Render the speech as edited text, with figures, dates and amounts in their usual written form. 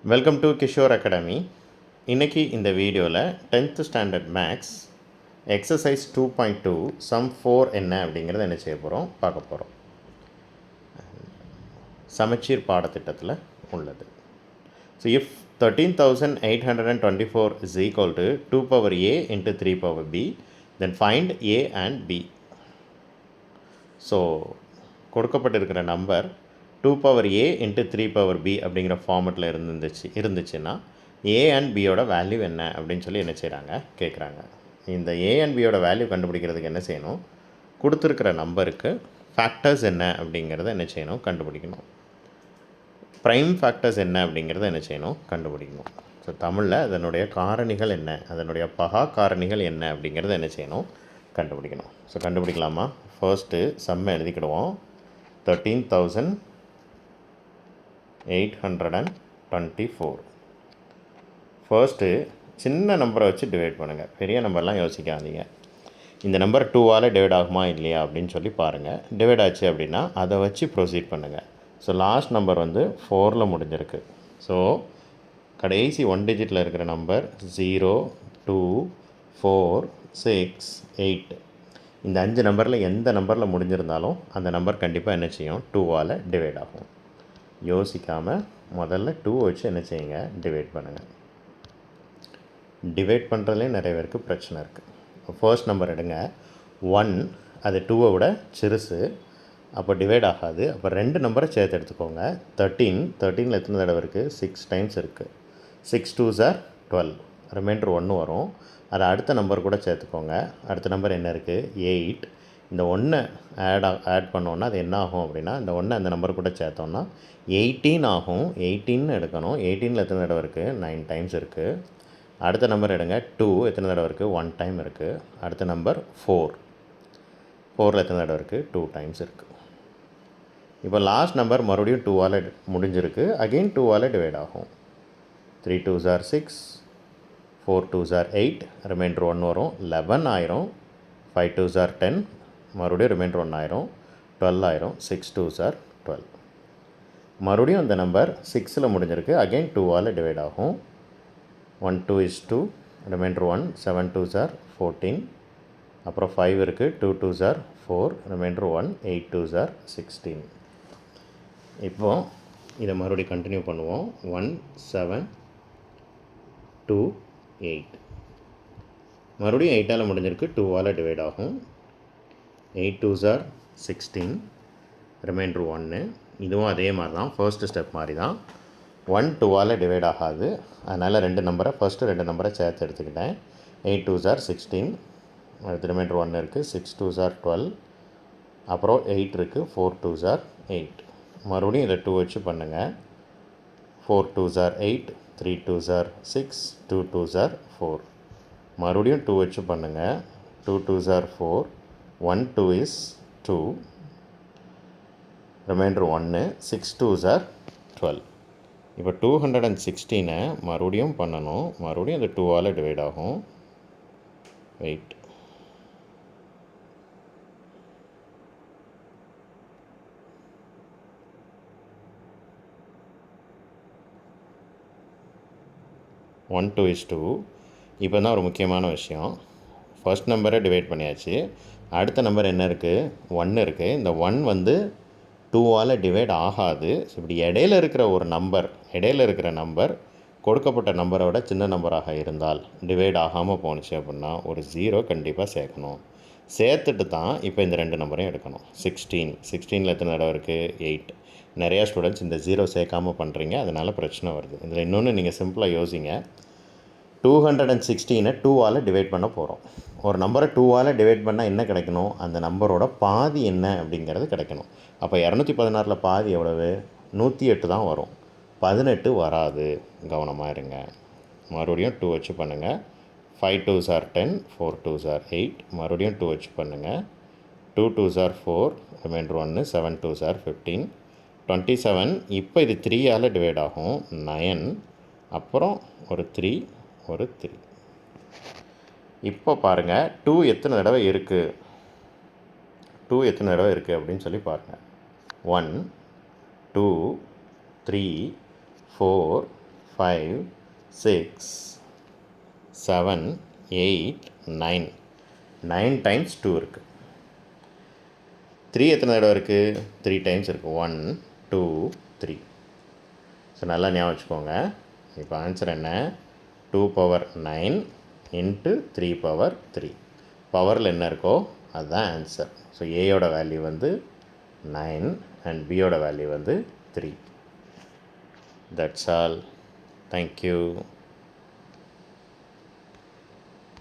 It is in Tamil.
Welcome to Kishore academy. இன்றைக்கி இந்த வீடியோவில் 10th standard maths exercise 2.2 some 4 என்ன அப்படிங்கிறத என்ன செய்ய போகிறோம் பார்க்க போகிறோம். சமச்சீர் பாடத்திட்டத்தில் உள்ளது. So if 13,824 is equal to 2 power a into 3 power b, then find a and b. So கொடுக்கப்பட்டிருக்கிற number 2 power a into 3 power b அப்படிங்கிற ஃபார்மெட்டில் இருந்துச்சுன்னா a and bயோட வேல்யூ என்ன அப்படின்னு சொல்லி என்ன செய்கிறாங்க கேட்குறாங்க. இந்த a and bயோட வேல்யூ கண்டுபிடிக்கிறதுக்கு என்ன செய்யணும், கொடுத்துருக்கிற நம்பருக்கு ஃபேக்டர்ஸ் என்ன அப்படிங்கிறத என்ன செய்யணும் கண்டுபிடிக்கணும். ப்ரைம் ஃபேக்டர்ஸ் என்ன அப்படிங்கிறத என்ன செய்யணும் கண்டுபிடிக்கணும். ஸோ தமிழில் அதனுடைய காரணிகள் என்ன, அதனுடைய பகா காரணிகள் என்ன அப்படிங்கிறத என்ன செய்யணும் கண்டுபிடிக்கணும். ஸோ கண்டுபிடிக்கலாமா? ஃபர்ஸ்ட்டு சம்மை எழுதிக்கிடுவோம். 13,824. ஃபர்ஸ்ட்டு சின்ன நம்பரை வச்சு டிவைட் பண்ணுங்கள், பெரிய நம்பர்லாம் யோசிக்காதீங்க. இந்த நம்பர் 2ஆல் டிவைட் ஆகுமா இல்லையா அப்படின்னு சொல்லி பாருங்கள். டிவைட் ஆச்சு அப்படின்னா அதை வச்சு ப்ரொசீட் பண்ணுங்கள். ஸோ லாஸ்ட் நம்பர் வந்து 4ல் முடிஞ்சிருக்கு. ஸோ கடைசி 1 டிஜிட்டில் இருக்கிற நம்பர் 0, 2, 4, 6, 8. இந்த 5 நம்பரில் எந்த நம்பரில் முடிஞ்சிருந்தாலும் அந்த நம்பர் கண்டிப்பாக என்ன செய்யும், 2ஆல் டிவைட் ஆகும். யோசிக்காமல் முதல்ல 2 வச்சு என்ன செய்யுங்க டிவைட் பண்ணுங்கள். டிவைட் பண்ணுறதுலே நிறைய பேருக்கு பிரச்சனை இருக்குது. ஃபர்ஸ்ட் நம்பர் எடுங்க 1, அது 2வை விட சிறுசு, அப்போ டிவைட் ஆகாது. அப்போ 2 நம்பரை சேர்த்து எடுத்துக்கோங்க. 13ல் எத்தனை தடவை இருக்குது, 6 டைம்ஸ் இருக்குது. 6 2s are 12, ரிமைண்டர் 1 வரும். அதை அடுத்த நம்பர் கூட சேர்த்துக்கோங்க. அடுத்த நம்பர் என்ன இருக்குது, 8. இந்த 1 ஆட் பண்ணோன்னா அது என்ன ஆகும் அப்படின்னா, இந்த 1 அந்த நம்பர் கூட சேர்த்தோன்னா 18 ஆகும். 18 எடுக்கணும். 18ல் எத்தனை தடவை இருக்குது, 9 டைம்ஸ் இருக்குது. அடுத்த நம்பர் எடுங்க 2, எத்தனை தடவை இருக்குது, 1 டைம் இருக்குது. அடுத்த நம்பர் 4ல் எத்தனை தடவை இருக்குது, 2 டைம்ஸ் இருக்குது. இப்போ லாஸ்ட் நம்பர் மறுபடியும் 2ஆல் முடிஞ்சிருக்கு. அகெயின் 2ஆல் டிவைட் ஆகும். 3 2s are 6, 4 2s are 8, reminder 1 வரும். 11 ஆயிரும். 5 2s are 10, மறுபடியும் ரிமைண்டர் 1 ஆயிரும். 12 ஆயிரும். 6 2s are 12. மறுபடியும் அந்த நம்பர் 6ல் முடிஞ்சிருக்கு. அகெயின் 2ஆல் டிவைட் ஆகும். 1 2 is 2, ரிமைண்டர் 1. 7 2s are 14, அப்புறம் 5 இருக்குது. 2 2s are 4, reminder 1. 8 2s are 16. இப்போது இதை மறுபடியும் கண்டினியூ பண்ணுவோம். 1 7 2 8, மறுபடியும் 8ஆல் முடிஞ்சிருக்கு. 2ஆல் டிவைட் ஆகும். 8 2s are 16, ரிமைண்டர் 1. இதுவும் அதே மாதிரி தான், ஃபர்ஸ்ட் ஸ்டெப் மாதிரி தான். 1 2ஆல் டிவைட் ஆகாது, அதனால் 2 நம்பரை ஃபர்ஸ்ட்டு 2 நம்பரை சேர்த்து எடுத்துக்கிட்டேன். 8 2s are 16, அடுத்து ரிமைண்டர் 1 இருக்குது. 6 2s are 12, அப்புறம் 8 இருக்குது. 4 2s are 8. மறுபடியும் இதை 2 வச்சு பண்ணுங்கள். 4 2s are 8, 3 2s are 6, 2 2s are 4. மறுபடியும் 2 வச்சு பண்ணுங்கள். 2 2s are 4, 1 2 is 2, reminder 1. 6 2s are 12. இப்போ 216 மறுபடியும் பண்ணணும். மறுபடியும் அந்த 2ஆல் டிவைட் ஆகும். Wait, one 2 is 2. இப்போ தான் ஒரு முக்கியமான விஷயம். ஃபர்ஸ்ட் நம்பரை டிவைட் பண்ணியாச்சு. அடுத்த நம்பர் என்ன இருக்குது, 1 இருக்குது. இந்த 1 வந்து 2ஆல் டிவைட் ஆகாது. ஸோ இப்படி இடையில இருக்கிற நம்பர் கொடுக்கப்பட்ட நம்பரை விட சின்ன நம்பராக இருந்தால், டிவைட் ஆகாமல் போணுச்சு அப்படின்னா ஒரு 0 கண்டிப்பாக சேர்க்கணும். சேர்த்துட்டு தான் இப்போ இந்த 2 நம்பரையும் எடுக்கணும். 16ல் எத்தனை தடவை இருக்குது, 8. நிறையா ஸ்டூடெண்ட்ஸ் இந்த 0 சேர்க்காமல் பண்ணுறீங்க, அதனால் பிரச்சனை வருது. இதில் இன்னொன்று நீங்கள் சிம்பிளாக யோசிங்க. 216 2ஆல் டிவைட் பண்ண போகிறோம். ஒரு நம்பரை 2ஆல் டிவைட் பண்ணால் என்ன கிடைக்கணும், அந்த நம்பரோட பாதி என்ன அப்படிங்கிறது கிடைக்கணும். அப்போ 216ல் பாதி எவ்வளவு, 108 தான் வரும். 18 வராது, கவனமாக இருங்க. மறுபடியும் 2 வச்சு பண்ணுங்கள். 5 2s are 10, 4 2s are 8, மறுபடியும் 2 வச்சு பண்ணுங்கள். 2 2s are 4, reminder 1. 7 2s are 15, 27. இப்போ இது 3ஆல் டிவைட் ஆகும். 9, அப்புறம் ஒரு 3, ஒரு 3. இப்போ பாருங்கள் 2 எத்தனை தடவை இருக்குது, 2 எத்தனை தடவை இருக்குது அப்படின்னு சொல்லி பாருங்கள். 1 2 3 4 5 6 7 8 9 9 டைம்ஸ் 2 இருக்குது. 3 எத்தனை தடவை இருக்குது? 3 டைம்ஸ் இருக்குது. 1 2 3. ஸோ நல்லா ஞாபகம் வச்சுக்கோங்க. இப்போ ஆன்சர் என்ன? 2 பவர் 9 இன்ட்டு 3 பவர் 3. பவரில் என்ன இருக்கோ அதுதான் ஆன்சர். ஸோ ஏயோட வேல்யூ வந்து 9 அண்ட் பியோட வேல்யூ வந்து 3. That's all. தேங்க்யூ.